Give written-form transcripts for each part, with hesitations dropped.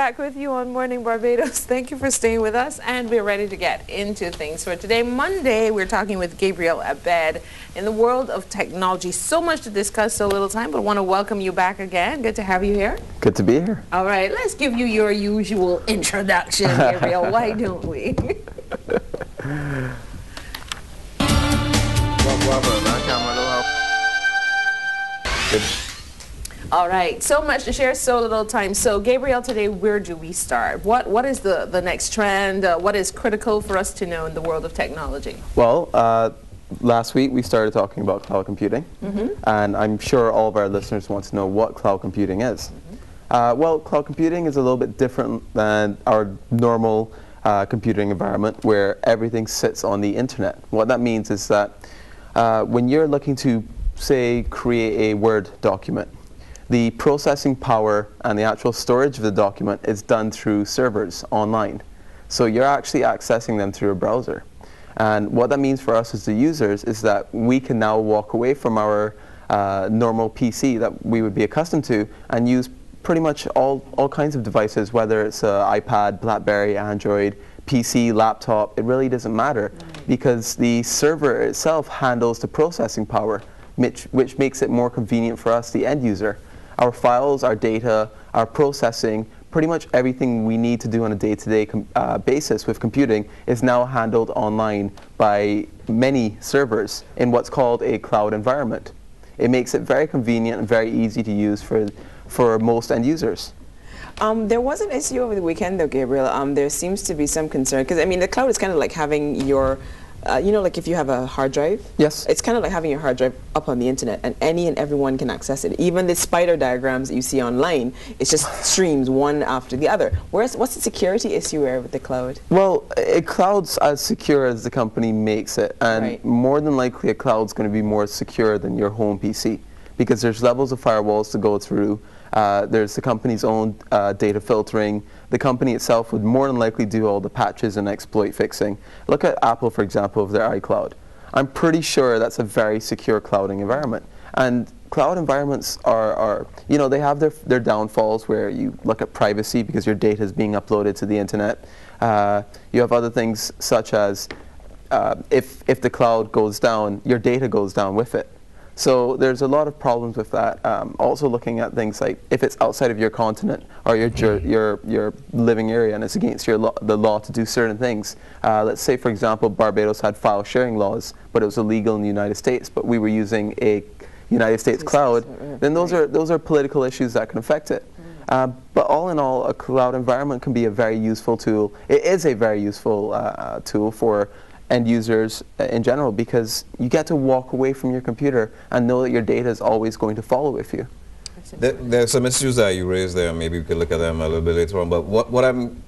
back with you on Morning Barbados. Thank you for staying with us, and we're ready to get into things for today. Monday, we're talking with Gabriel Abed in the world of technology. So much to discuss, so little time, but I want to welcome you back again. Good to have you here. Good to be here. All right, let's give you your usual introduction, Gabriel. Why don't we? All right, so much to share, so little time. So, Gabriel, today, where do we start? What is the next trend? What is critical for us to know in the world of technology? Well, last week we started talking about cloud computing, and I'm sure all of our listeners want to know what cloud computing is. Well, cloud computing is a little bit different than our normal computing environment where everything sits on the internet. What that means is that when you're looking to, say, create a Word document, the processing power and the actual storage of the document is done through servers online. So you're actually accessing them through a browser. And what that means for us as the users is that we can now walk away from our normal PC that we would be accustomed to and use pretty much all kinds of devices, whether it's an iPad, BlackBerry, Android, PC, laptop. It really doesn't matter because the server itself handles the processing power, which makes it more convenient for us, the end user. Our files, our data, our processing, pretty much everything we need to do on a day-to-day basis with computing is now handled online by many servers in what's called a cloud environment. It makes it very convenient and very easy to use for most end users. There was an issue over the weekend, though, Gabriel. There seems to be some concern, because, I mean, the cloud is kind of like having your, you know, like if you have a hard drive? Yes. It's kind of like having your hard drive up on the internet, and any and everyone can access it. Even the spider diagrams that you see online, it's just streams one after the other. What's the security issue with the cloud? Well, a cloud's as secure as the company makes it, and more than likely a cloud's going to be more secure than your home PC, because there's levels of firewalls to go through. There's the company's own data filtering. The company itself would more than likely do all the patches and exploit fixing. Look at Apple, for example, of their iCloud. I'm pretty sure that's a very secure clouding environment. And cloud environments are you know, they have their downfalls where you look at privacy because your data is being uploaded to the internet. You have other things such as if the cloud goes down, your data goes down with it. So there's a lot of problems with that. Also looking at things like if it's outside of your continent or your living area and it's against the law to do certain things. Let's say, for example, Barbados had file sharing laws, but it was illegal in the United States, but we were using a United States cloud, then those are political issues that can affect it. But all in all, a cloud environment can be a very useful tool. It is a very useful tool for end users in general, because you get to walk away from your computer and know that your data is always going to follow with you. There are some issues that you raised there. Maybe we could look at them a little bit later on. But what I'm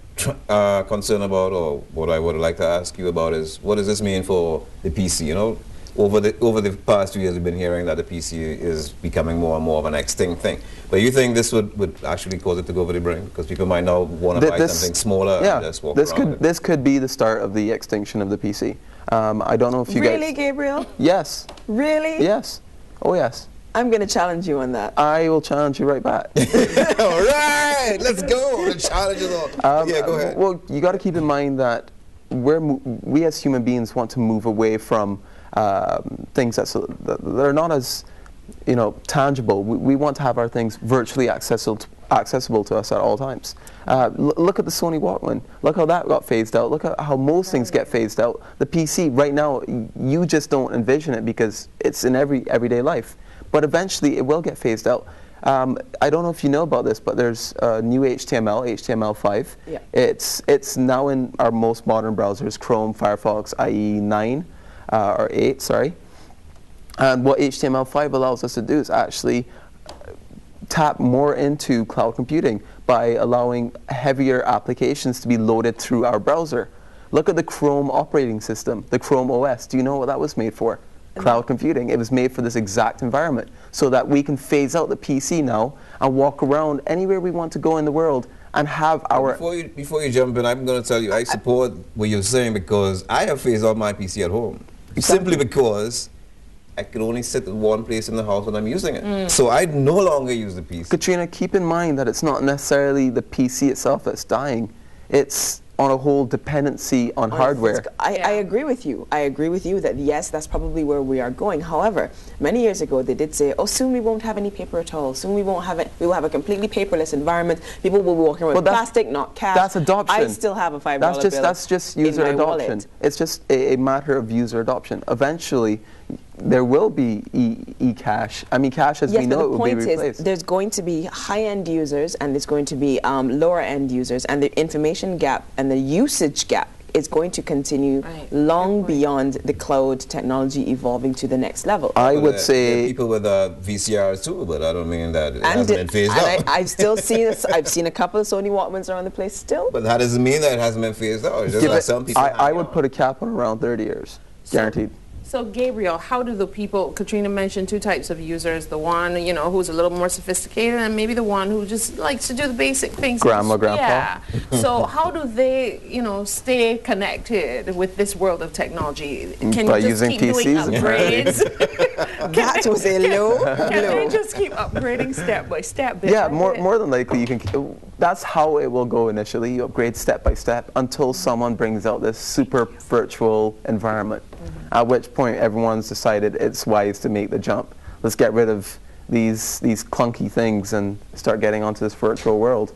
concerned about, or what I would like to ask you about, is what does this mean for the PC? You know, over the past 2 years, we've been hearing that the PC is becoming more and more of an extinct thing. But you think this would actually cause it to go over the brink? Because people might now want to buy something smaller and just walk around. This could be the start of the extinction of the PC. I don't know if you guys... Really, Gabriel? Yes. Really? Yes. Oh, yes. I'm going to challenge you on that. I will challenge you right back. All right, let's go. The challenge is on. Yeah, go ahead. Well, you got to keep in mind that we as human beings want to move away from things that are not as, you know, tangible. We want to have our things virtually accessible to us at all times. Look at the Sony Walkman. Look how that got phased out. Look at how most things get phased out. The PC, right now, you just don't envision it because it's in everyday life. But eventually, it will get phased out. I don't know if you know about this, but there's new HTML, HTML5. Yeah. It's now in our most modern browsers, Chrome, Firefox, IE 9, or 8, sorry. And what HTML5 allows us to do is actually tap more into cloud computing by allowing heavier applications to be loaded through our browser. Look at the Chrome operating system, the Chrome OS. Do you know what that was made for? Cloud computing. It was made for this exact environment so that we can phase out the PC now and walk around anywhere we want to go in the world and have our... Before you jump in, I'm going to tell you, I support what you're saying because I have phased out my PC at home. Simply because I could only sit in one place in the house when I'm using it. So I no longer use the PC. Katrina, keep in mind that it's not necessarily the PC itself that's dying. It's on a whole dependency on hardware. I agree with you. I agree with you that yes, that's probably where we are going. However, many years ago they did say, oh, soon we won't have any paper at all. Soon we won't have it. We will have a completely paperless environment. People will be walking around with plastic, not cash. That's adoption. I still have a $5 bill. That's just user adoption. Wallet. It's just a matter of user adoption. Eventually, there will be e-cash. I mean, cash as we know it will be replaced. Yes, but the point is, there's going to be high-end users and there's going to be lower-end users, and the information gap and the usage gap is going to continue long beyond the cloud technology evolving to the next level. I would say there are people with VCRs too, but I don't mean that it hasn't been phased out. I've still seen I've seen a couple of Sony Walkmans around the place still. But that doesn't mean that it hasn't been phased out. It's just that some people. I would put a cap on around 30 years, guaranteed. So Gabriel, how do the people, Katrina mentioned two types of users, the one, you know, who's a little more sophisticated and maybe the one who just likes to do the basic things. Grandma, grandpa. Yeah. So how do they, you know, stay connected with this world of technology? Can By you just using keep PCs doing upgrades? That was a low Can blow. they just keep upgrading step by step? Yeah, more than likely you can. That's how it will go initially. You upgrade step by step until someone brings out this super virtual environment. At which point everyone's decided it's wise to make the jump. Let's get rid of these clunky things and start getting onto this virtual world.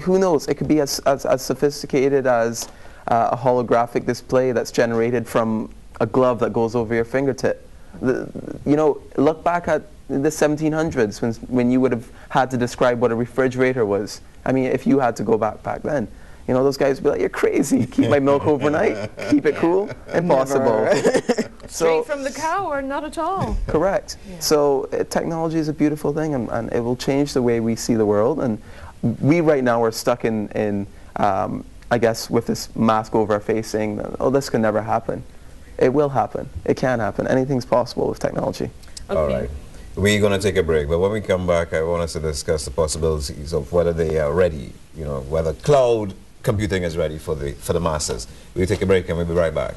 Who knows? It could be as sophisticated as a holographic display that's generated from a glove that goes over your fingertip. You know, look back at the 1700s when you would have had to describe what a refrigerator was. I mean, if you had to go back then. You know, those guys would be like, you're crazy. Keep my milk overnight. Keep it cool. Impossible. Straight from the cow or not at all. Correct. Yeah. So technology is a beautiful thing, and it will change the way we see the world. And we right now are stuck in I guess, with this mask over our face saying, oh, this can never happen. It will happen. It can happen. Anything's possible with technology. Okay. All right. We're going to take a break, but when we come back, I want us to discuss the possibilities of whether they are ready, you know, whether cloud computing is ready for the masses. We'll take a break and we'll be right back.